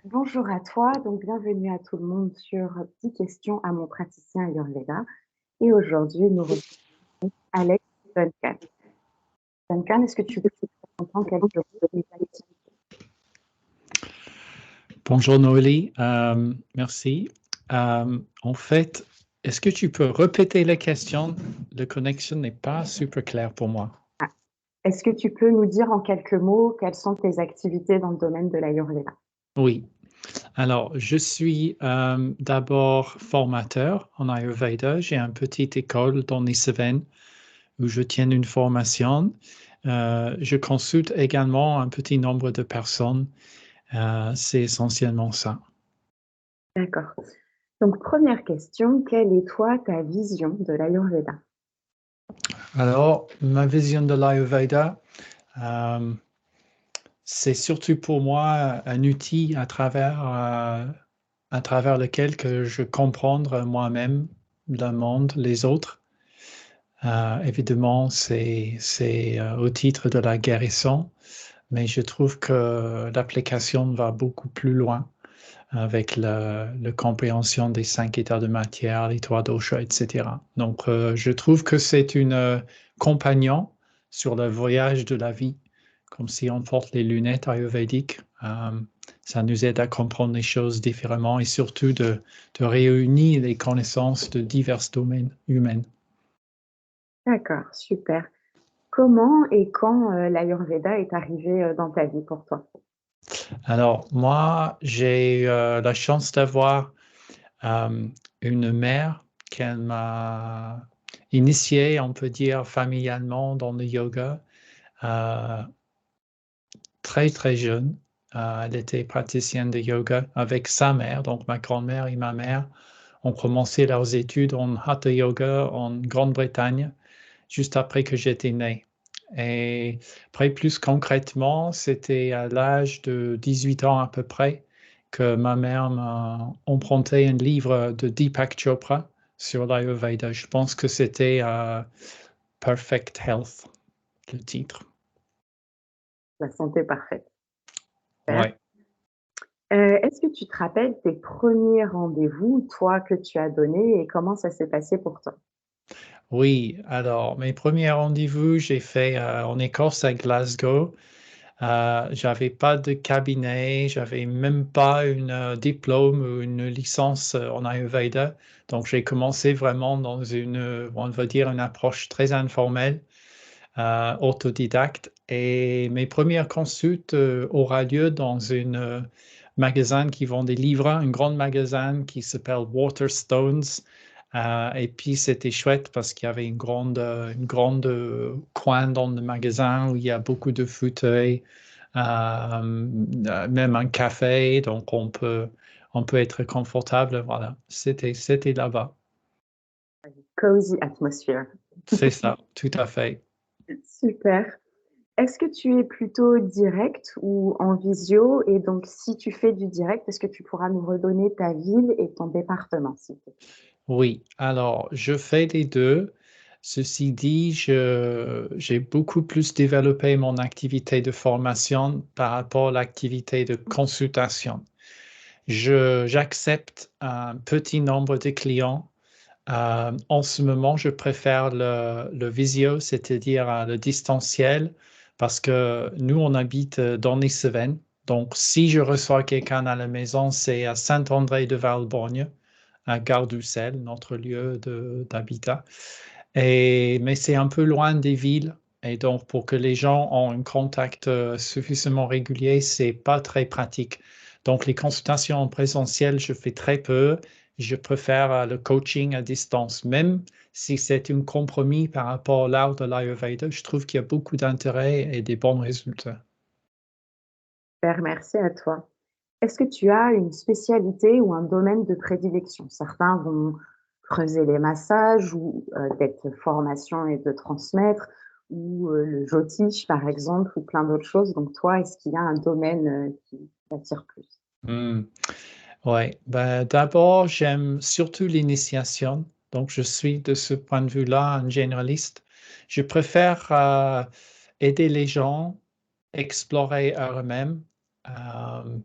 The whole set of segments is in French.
Bonjour à toi, donc bienvenue à tout le monde sur 10 questions à mon praticien Ayurveda. Et aujourd'hui, nous recevons Alex Duncan. Duncan, est-ce que tu peux nous en quelques mots tes activités? Bonjour Noélie, merci. En fait, est-ce que tu peux répéter la question? La connexion n'est pas super claire pour moi. Ah, est-ce que tu peux nous dire en quelques mots quelles sont tes activités dans le domaine de l'Ayurveda? Oui, alors je suis d'abord formateur en Ayurveda. J'ai une petite école dans les Cévennes où je tiens une formation. Je consulte également un petit nombre de personnes. C'est essentiellement ça. D'accord. Donc, première question, quelle est toi ta vision de l'Ayurveda? Alors, ma vision de l'Ayurveda, euh, c'est surtout pour moi un outil à travers lequel que je comprendre moi-même le monde, les autres. Évidemment, c'est au titre de la guérison, mais je trouve que l'application va beaucoup plus loin avec la compréhension des 5 états de matière, les 3 doshas, etc. Donc, je trouve que c'est une compagnon sur le voyage de la vie, comme si on porte les lunettes ayurvédiques. Ça nous aide à comprendre les choses différemment et surtout de réunir les connaissances de divers domaines humains. D'accord, super. Comment et quand l'Ayurveda est arrivé dans ta vie pour toi? Alors, moi, j'ai eu la chance d'avoir euh, une mère qui m'a initié, on peut dire, familialement dans le yoga euh, très, très jeune. Elle était praticienne de yoga avec sa mère, donc ma grand-mère et ma mère ont commencé leurs études en Hatha Yoga en Grande-Bretagne juste après que j'étais né. Et après, plus concrètement, c'était à l'âge de 18 ans à peu près que ma mère m'a emprunté un livre de Deepak Chopra sur l'Ayurveda. Je pense que c'était Perfect Health, le titre. La santé parfaite. Super. Ouais. Est-ce que tu te rappelles tes premiers rendez-vous, toi, que tu as donnés et comment ça s'est passé pour toi? Oui, alors mes premiers rendez-vous, j'ai fait en Écosse à Glasgow. J'avais pas de cabinet, j'avais même pas une diplôme ou une licence en Ayurveda. Donc j'ai commencé vraiment dans une, on va dire, une approche très informelle, autodidacte. Et mes premières consultes aura lieu dans une magasin qui vend des livres, un grand magasin qui s'appelle Waterstones. Et puis c'était chouette parce qu'il y avait une grande coin dans le magasin où il y a beaucoup de fauteuils, même un café, donc on peut être confortable. Voilà, c'était là-bas. Cozy atmosphere. C'est ça, tout à fait. Super. Est-ce que tu es plutôt direct ou en visio? Et donc, si tu fais du direct, est-ce que tu pourras nous redonner ta ville et ton département, s'il te plaît? Oui, alors je fais les deux. Ceci dit, j'ai beaucoup plus développé mon activité de formation par rapport à l'activité de consultation. J'accepte un petit nombre de clients. En ce moment, je préfère le visio, c'est-à-dire le distanciel, parce que nous, on habite dans les Cévennes. Donc, si je reçois quelqu'un à la maison, c'est à Saint-André-de-Valborgne, à Gare-d'Ussel, notre lieu d'habitat. Mais c'est un peu loin des villes. Et donc, pour que les gens aient un contact suffisamment régulier, c'est pas très pratique. Donc, les consultations en présentiel, je fais très peu. Je préfère le coaching à distance, même si c'est un compromis par rapport à l'art de l'Ayurveda. Je trouve qu'il y a beaucoup d'intérêt et des bons résultats. Super, merci à toi. Est-ce que tu as une spécialité ou un domaine de prédilection? Certains vont creuser les massages ou d'être formation et de transmettre ou le jyotish, par exemple, ou plein d'autres choses. Donc toi, est-ce qu'il y a un domaine qui t'attire plus? Hmm. Ouais, ben, d'abord, j'aime surtout l'initiation. Donc, je suis de ce point de vue-là un généraliste. Je préfère aider les gens, explorer eux-mêmes. Euh,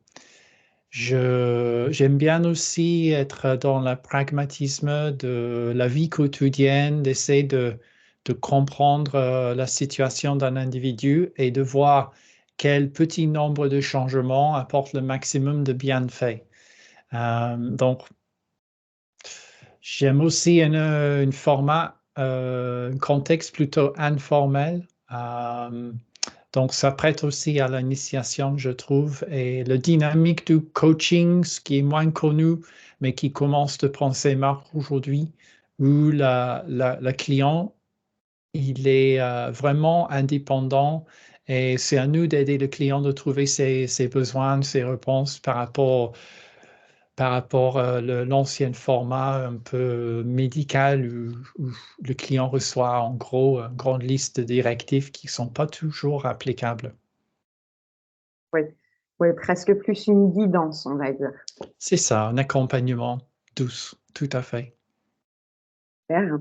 J'aime bien aussi être dans le pragmatisme de la vie quotidienne, d'essayer de comprendre la situation d'un individu et de voir quel petit nombre de changements apporte le maximum de bienfaits. Donc, j'aime aussi un format, un contexte plutôt informel. Donc, ça prête aussi à l'initiation, je trouve. Et la dynamique du coaching, ce qui est moins connu, mais qui commence de prendre ses marques aujourd'hui, où la client, il est vraiment indépendant et c'est à nous d'aider le client de trouver ses besoins, ses réponses par rapport à l'ancien format un peu médical où le client reçoit en gros une grande liste de directives qui ne sont pas toujours applicables. Oui, oui, presque plus une guidance, on va dire. C'est ça, un accompagnement douce, tout à fait. Super.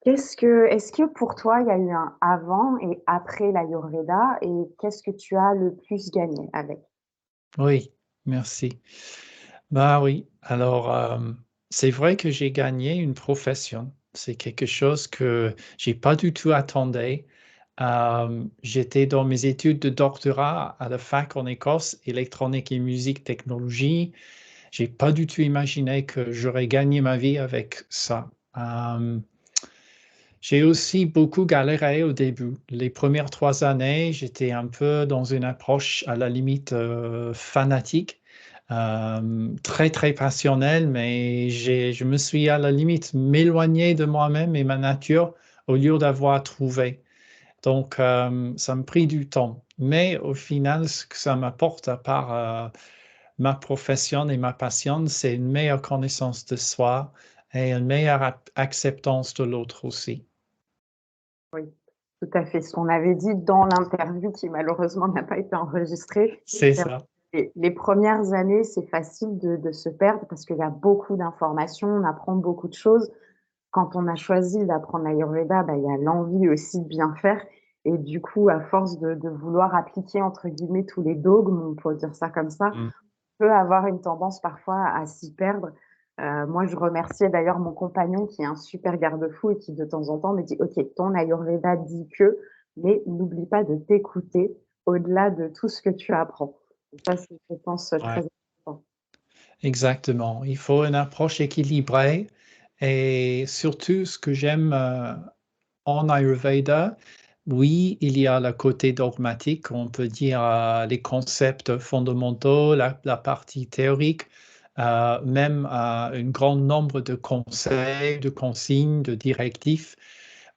Est-ce que pour toi, il y a eu un avant et après l'Ayurveda et qu'est-ce que tu as le plus gagné avec? Oui, merci. Bah oui, alors c'est vrai que j'ai gagné une profession. C'est quelque chose que j'ai pas du tout attendu. J'étais dans mes études de doctorat à la fac en Écosse, électronique et musique technologie. J'ai pas du tout imaginé que j'aurais gagné ma vie avec ça. J'ai aussi beaucoup galéré au début. Les premières 3 années, j'étais un peu dans une approche à la limite, fanatique, très, très passionnelle, mais je me suis à la limite m'éloigné de moi-même et ma nature au lieu d'avoir trouvé. Donc, ça me pris du temps. Mais au final, ce que ça m'apporte à part, ma profession et ma passion, c'est une meilleure connaissance de soi et une meilleure acceptance de l'autre aussi. Oui, tout à fait. Ce qu'on avait dit dans l'interview qui malheureusement n'a pas été enregistrée, C'est c'est vrai ça. que les premières années, c'est facile de se perdre parce qu'il y a beaucoup d'informations, on apprend beaucoup de choses. Quand on a choisi d'apprendre l'Ayurveda, bah, il y a l'envie aussi de bien faire et du coup, à force de vouloir appliquer entre guillemets «tous les dogmes», on peut dire ça comme ça, Mmh. peut avoir une tendance parfois à s'y perdre. Moi, je remerciais d'ailleurs mon compagnon qui est un super garde-fou et qui de temps en temps me dit: «OK, ton ayurveda dit que, mais n'oublie pas de t'écouter au-delà de tout ce que tu apprends». Et ça, c'est je pense, très Ouais, important. exactement. Il faut une approche équilibrée et surtout ce que j'aime, en Ayurveda, oui, il y a le côté dogmatique, on peut dire, les concepts fondamentaux, la partie théorique, même, un grand nombre de conseils, de consignes, de directives.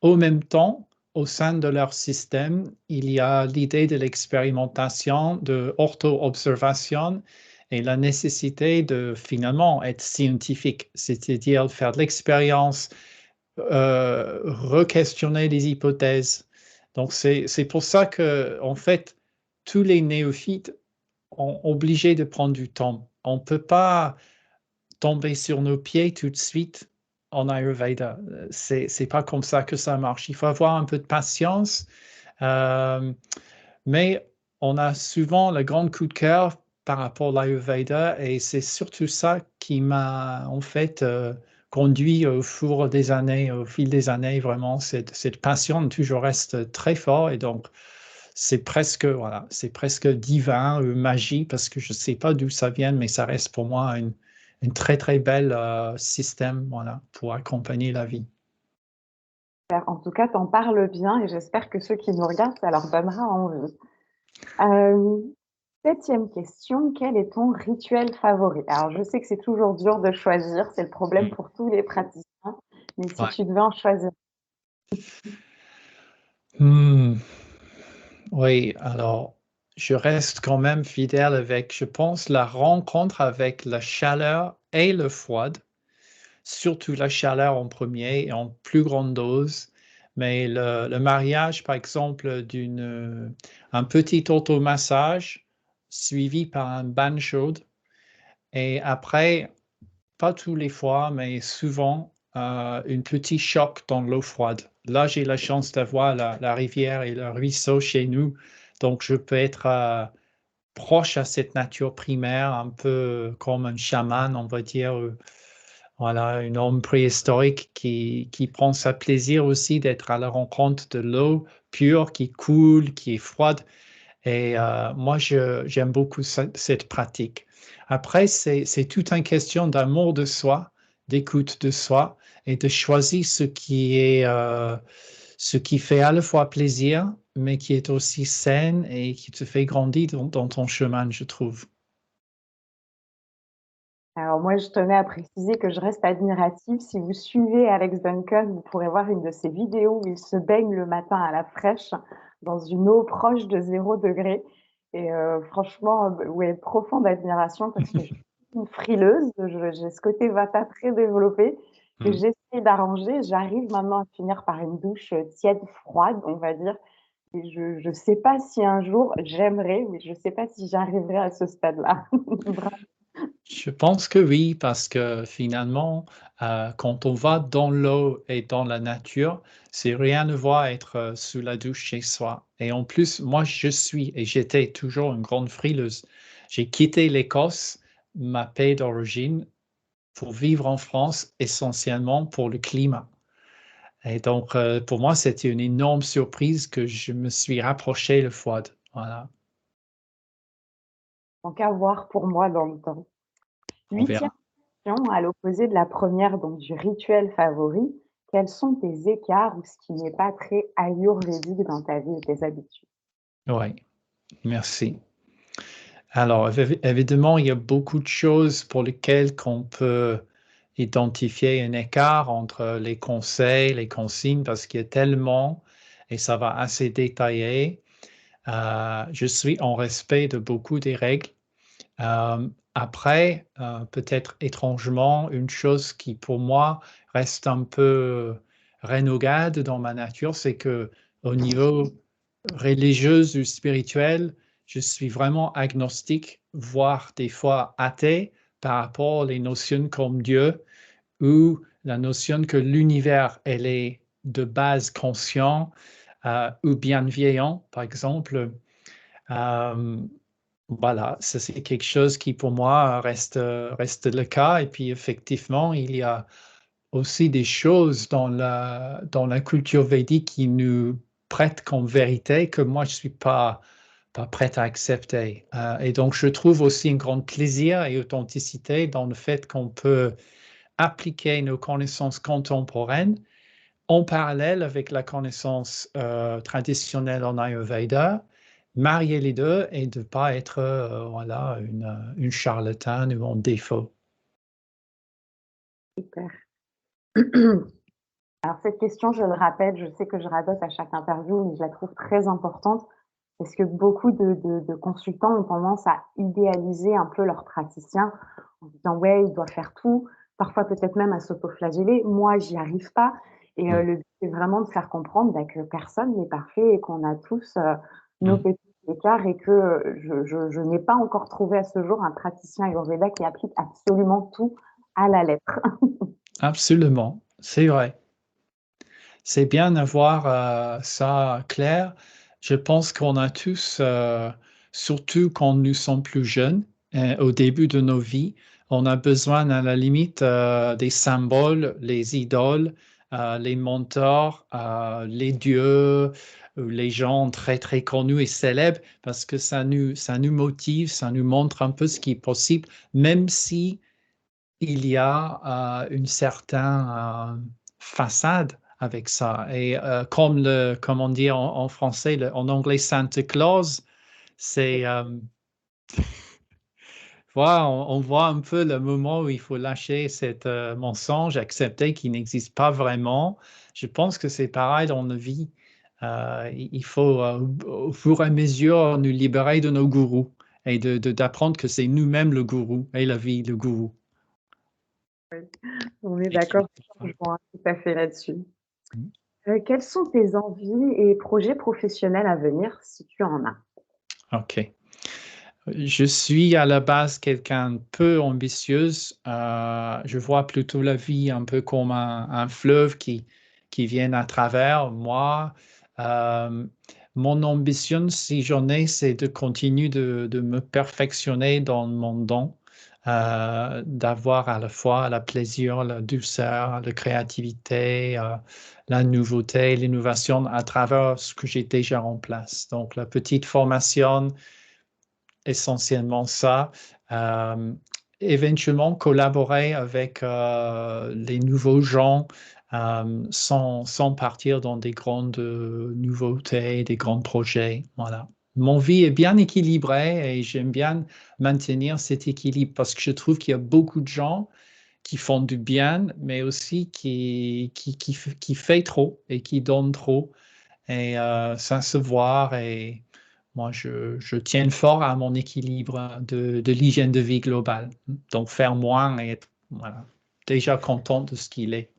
Au même temps, au sein de leur système, il y a l'idée de l'expérimentation, de auto-observation et la nécessité de finalement être scientifique, c'est-à-dire faire de l'expérience, re-questionner les hypothèses. Donc c'est pour ça que en fait, tous les néophytes sont obligés de prendre du temps. On ne peut pas tomber sur nos pieds tout de suite en Ayurveda. C'est pas comme ça que ça marche. Il faut avoir un peu de patience, hem, mais on a souvent le grand coup de cœur par rapport à l'Ayurveda et c'est surtout ça qui m'a en fait, conduit au fil des années vraiment cette passion toujours reste très fort et donc c'est presque voilà, c'est presque divin, magie parce que je ne sais pas d'où ça vient, mais ça reste pour moi une très, très belle, système, voilà, pour accompagner la vie. Super. En tout cas, tu en parles bien et j'espère que ceux qui nous regardent, ça leur donnera envie. Hem, 7e question, quel est ton rituel favori? Alors je sais que c'est toujours dur de choisir, c'est le problème Mmh. pour tous les praticiens, mais si Ouais. tu devais en choisir. Mmh. Oui, alors, je reste quand même fidèle avec, je pense, la rencontre avec la chaleur et le froid, surtout la chaleur en premier et en plus grande dose. Mais le mariage, par exemple, un petit automassage suivi par un bain chaud et après, pas tous les fois, mais souvent, une petit choc dans l'eau froide. Là, j'ai la chance d'avoir la rivière et le ruisseau chez nous, donc je peux être, proche à cette nature primaire, un peu comme un chaman, on va dire, voilà, un homme préhistorique qui prend sa plaisir aussi d'être à la rencontre de l'eau pure qui coule, qui est froide. Et moi, j'aime beaucoup cette pratique. Après, c'est toute une question d'amour de soi, d'écoute de soi et de choisir ce qui fait à la fois plaisir, mais qui est aussi sain et qui te fait grandir dans ton chemin, je trouve. Alors moi, je tenais à préciser que je reste admirative. Si vous suivez Alex Duncan, vous pourrez voir une de ses vidéos où il se baigne le matin à la fraîche dans une eau proche de 0 degré. Et franchement, ouais, profonde admiration parce que je suis une frileuse. J'ai ce côté vata très développé que Mm. j'essaie d'arranger. J'arrive maintenant à finir par une douche tiède, froide, on va dire. Et je ne sais pas si un jour j'aimerais, mais je ne sais pas si j'arriverai à ce stade-là. Je pense que oui, parce que finalement, quand on va dans l'eau et dans la nature, c'est rien de voir être sous la douche chez soi. Et en plus, moi, je suis et j'étais toujours une grande frileuse. J'ai quitté l'Écosse, ma pays d'origine, pour vivre en France, essentiellement pour le climat. Et donc, pour moi, c'était une énorme surprise que je me suis rapproché le froid. Voilà, Donc à voir pour moi dans le temps. on Huitième verra. question, à l'opposé de la première, donc du rituel favori, quels sont tes écarts ou ce qui n'est pas très ayurvédique dans ta vie et tes habitudes? Oui, merci. Alors, évidemment, il y a beaucoup de choses pour lesquelles qu'on peut identifier un écart entre les conseils, les consignes, parce qu'il y a tellement, et ça va assez détailler. Je suis en respect de beaucoup des règles. Après, peut-être étrangement, une chose qui pour moi reste un peu renégade dans ma nature, c'est que au niveau religieuse ou spirituelle, je suis vraiment agnostique, voire des fois athée par rapport aux notions comme Dieu ou la notion que l'univers, elle est de base conscient ou bienveillant, par exemple. Euh, voilà, ça c'est quelque chose qui pour moi reste le cas. Et puis effectivement, il y a aussi des choses dans la culture védique qui nous prêtent comme vérité que moi je ne suis pas prête à accepter. Et donc je trouve aussi un grand plaisir et authenticité dans le fait qu'on peut appliquer nos connaissances contemporaines en parallèle avec la connaissance traditionnelle en Ayurveda, marier les deux et de ne pas être voilà, une charlatane ou en défaut. Super. Alors cette question, je le rappelle, je sais que je radote à chaque interview, mais je la trouve très importante parce que beaucoup de consultants ont tendance à idéaliser un peu leur praticien en disant ouais, il doit faire tout, parfois peut-être même à s'autoflageller. Moi, j'y arrive pas. Et Mm, le but, c'est vraiment de faire comprendre bah, que personne n'est parfait et qu'on a tous nos mm. petits écarts et que je n'ai pas encore trouvé à ce jour un praticien Ayurveda qui applique absolument tout à la lettre. Absolument, c'est vrai. C'est bien d'avoir ça clair. Je pense qu'on a tous, surtout quand nous sommes plus jeunes, au début de nos vies, on a besoin à la limite des symboles, les idoles, les mentors, les dieux, ou les gens très très connus et célèbres, parce que ça nous motive, ça nous montre un peu ce qui est possible, même si il y a une certaine façade avec ça. Et comme on dit en français, en anglais, Santa Claus, c'est, voilà, on voit un peu le moment où il faut lâcher cet mensonge, accepter qu'il n'existe pas vraiment. Je pense que c'est pareil dans la vie. Il faut, au fur et à mesure, nous libérer de nos gourous et d'apprendre que c'est nous-mêmes le gourou et la vie, le gourou. On est Et qu'il d'accord, est je rejoins tout à fait là-dessus. Mhm. Quelles sont tes envies et projets professionnels à venir, si tu en as? OK. Je suis à la base quelqu'un de peu ambitieuse. Je vois plutôt la vie un peu comme un fleuve qui vient à travers moi. Euh, mon ambition, si j'en ai, c'est de continuer de me perfectionner dans mon don, d'avoir à la fois le plaisir, la douceur, la créativité, la nouveauté, l'innovation à travers ce que j'ai déjà en place. Donc, la petite formation, essentiellement ça. Euh, Éventuellement, collaborer avec les nouveaux gens sans partir dans des grandes nouveautés, des grands projets. Voilà. Mon vie est bien équilibrée et j'aime bien maintenir cet équilibre parce que je trouve qu'il y a beaucoup de gens qui font du bien, mais aussi qui fait trop et qui donnent trop. Et ça se voit. Et moi, je tiens fort à mon équilibre de l'hygiène de vie globale. Donc, faire moins et être voilà, déjà content de ce qu'il est.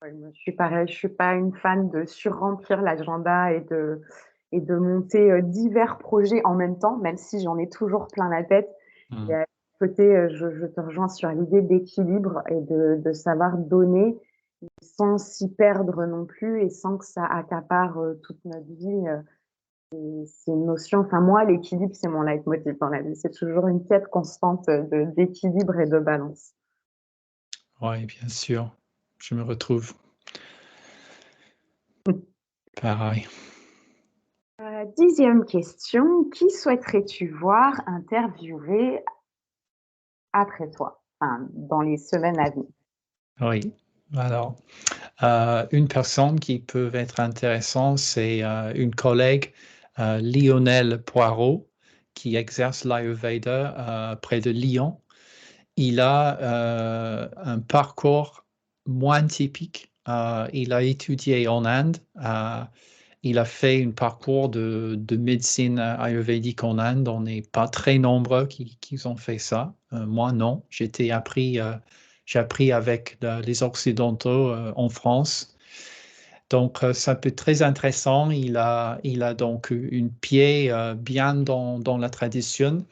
Ouais, moi, je suis pareil, je suis pas une fan de surremplir l'agenda et de monter, divers projets en même temps, même si j'en ai toujours plein la tête. Il y Mm. a côté, je te rejoins sur l'idée d'équilibre et de savoir donner sans s'y perdre non plus et sans que ça accapare, toute notre vie, c'est une notion enfin moi, l'équilibre, c'est mon leitmotiv dans la vie. C'est toujours une quête constante, d'équilibre et de balance. Oui, bien sûr. Je me retrouve pareil. 10e question, qui souhaiterais-tu voir interviewer après toi? Enfin, dans les semaines à venir. Oui. Alors, une personne qui peut être intéressante, c'est une collègue, Lionel Poirot, qui exerce l'Ayurveda près de Lyon. Il a un parcours moins typique. Il a étudié en Inde. Il a fait un parcours de médecine ayurvédique en Inde. On n'est pas très nombreux qui ont fait ça. Moi, non. J'ai appris avec les Occidentaux en France. Donc, ça peut être très intéressant. Il a donc une pied bien dans la tradition.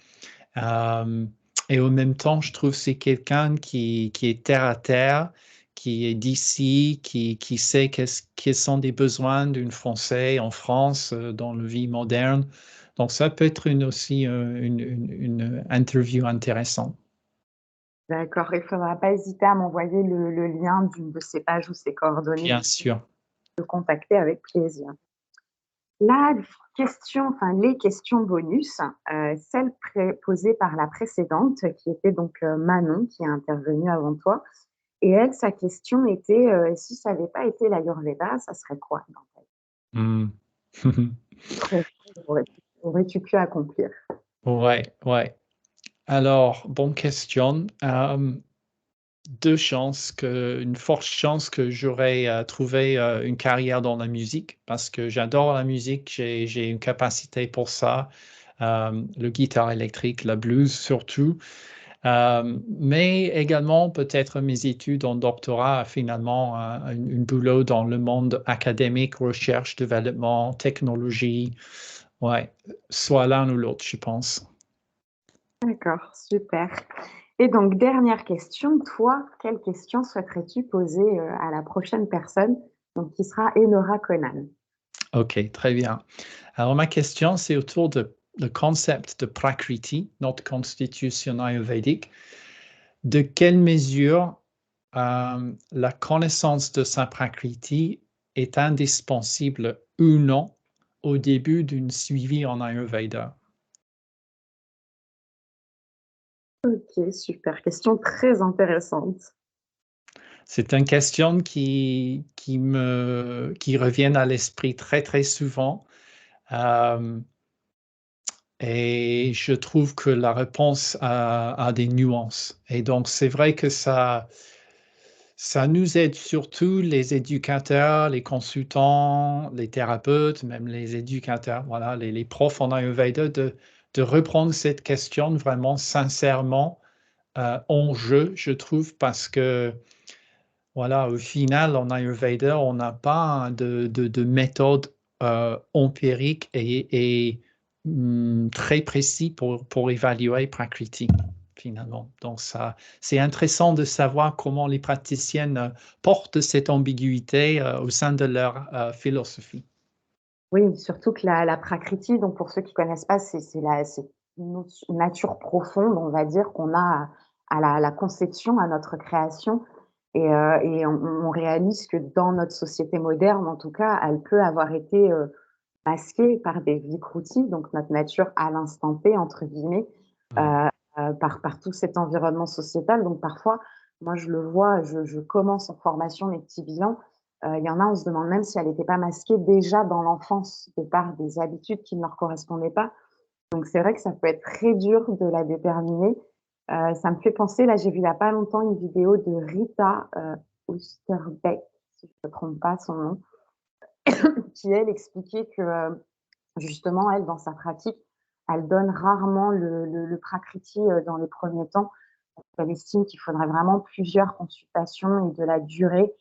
Euh, et en même temps, je trouve que c'est quelqu'un qui est terre à terre, qui est d'ici, qui sait quels sont les besoins d'une Français en France, dans la vie moderne. Donc, ça peut être aussi une interview intéressante. D'accord, il faudra pas hésiter à m'envoyer le lien d'une de ces pages ou ses coordonnées, Bien sûr. de contacter avec plaisir. La question, enfin les questions bonus, celle posée par la précédente, qui était donc Manon, qui est intervenue avant toi. Et elle, sa question était si ça n'avait pas été l'Ayurveda, ça serait quoi dans ta vie? Hmm. Aurais- Aurais-tu pu accomplir? Ouais, ouais. Alors, bonne question. Une forte chance que j'aurais trouvé une carrière dans la musique parce que j'adore la musique, j'ai une capacité pour ça, le guitare électrique, la blues surtout, mais également peut-être mes études en doctorat, finalement, une boulot dans le monde académique, recherche, développement, technologie, ouais, soit l'un ou l'autre, je pense. D'accord, super. Et donc, dernière question, toi, quelle question souhaiterais-tu poser à la prochaine personne, donc qui sera Enora Conan? Ok, très bien. Alors, ma question, c'est autour de le concept de Prakriti, notre constitution ayurvédique. De quelle mesure la connaissance de sa Prakriti est indispensable ou non au début d'une suivi en Ayurveda? Ok, super. Question très intéressante. C'est une question qui revient à l'esprit très, très souvent. Euh, Et je trouve que la réponse a des nuances. Et donc, c'est vrai que ça nous aide surtout les éducateurs, les consultants, les thérapeutes, même les éducateurs, voilà, les profs en Ayurveda, de reprendre cette question vraiment sincèrement en jeu, je trouve, parce que, voilà, au final, en Ayurveda, on n'a pas de méthode empirique et très précis pour évaluer Prakriti, finalement. Donc, ça, c'est intéressant de savoir comment les praticiennes portent cette ambiguïté au sein de leur philosophie. Oui, surtout que la prakriti, donc pour ceux qui connaissent pas, c'est une nature profonde, on va dire, qu'on a à la conception, à notre création et on réalise que dans notre société moderne, en tout cas, elle peut avoir été, masquée par des vikrutis, donc notre nature «à l'instant T» entre guillemets, Mmh. heu par tout cet environnement sociétal. Donc parfois, moi je le vois, je commence en formation mes petits bilans, il y en a, on se demande même si elle n'était pas masquée déjà dans l'enfance, de par des habitudes qui ne leur correspondaient pas. Donc c'est vrai que ça peut être très dur de la déterminer. Ça me fait penser, là, j'ai vu il y a pas longtemps une vidéo de Rita, Oesterbeek, si je ne me trompe pas son nom, qui elle expliquait que, justement, elle, dans sa pratique, elle donne rarement le prakriti, dans les premiers temps. Elle estime qu'il faudrait vraiment plusieurs consultations et de la durée,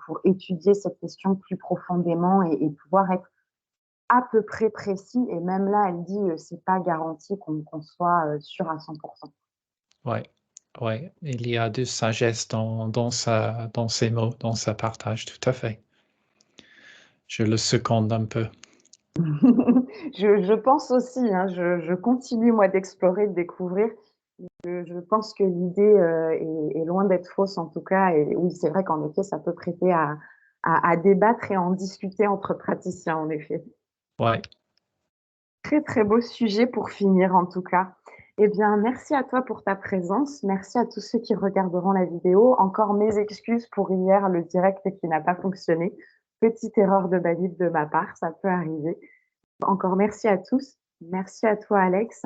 pour étudier cette question plus profondément et pouvoir être à peu près précis et même là, elle dit, c'est pas garanti qu'on soit, sûr à 100. Ouais, ouais, il y a de sagesse dans ses mots, dans sa partage, tout à fait. Je le seconde un peu. Je pense aussi, hein, je continue moi d'explorer, de découvrir. Je pense que l'idée, est loin d'être fausse en tout cas et oui, c'est vrai qu'en effet, ça peut prêter à débattre et à en discuter entre praticiens en effet. Ouais, Très, très beau sujet pour finir en tout cas. Eh bien, merci à toi pour ta présence. Merci à tous ceux qui regarderont la vidéo. Encore mes excuses pour hier, le direct qui n'a pas fonctionné. Petite erreur de manip de ma part, ça peut arriver. Encore merci à tous. Merci à toi Alex.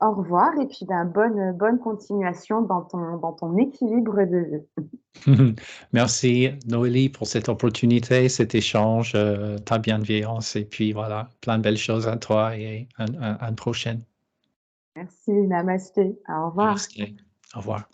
Au revoir et puis, ben, bonne continuation dans ton équilibre de vie. merci Noélie pour cette opportunité, cet échange, ta bienveillance et puis voilà, plein de belles choses à toi et à une prochaine. Merci, namasté. Au revoir. Merci. Au revoir.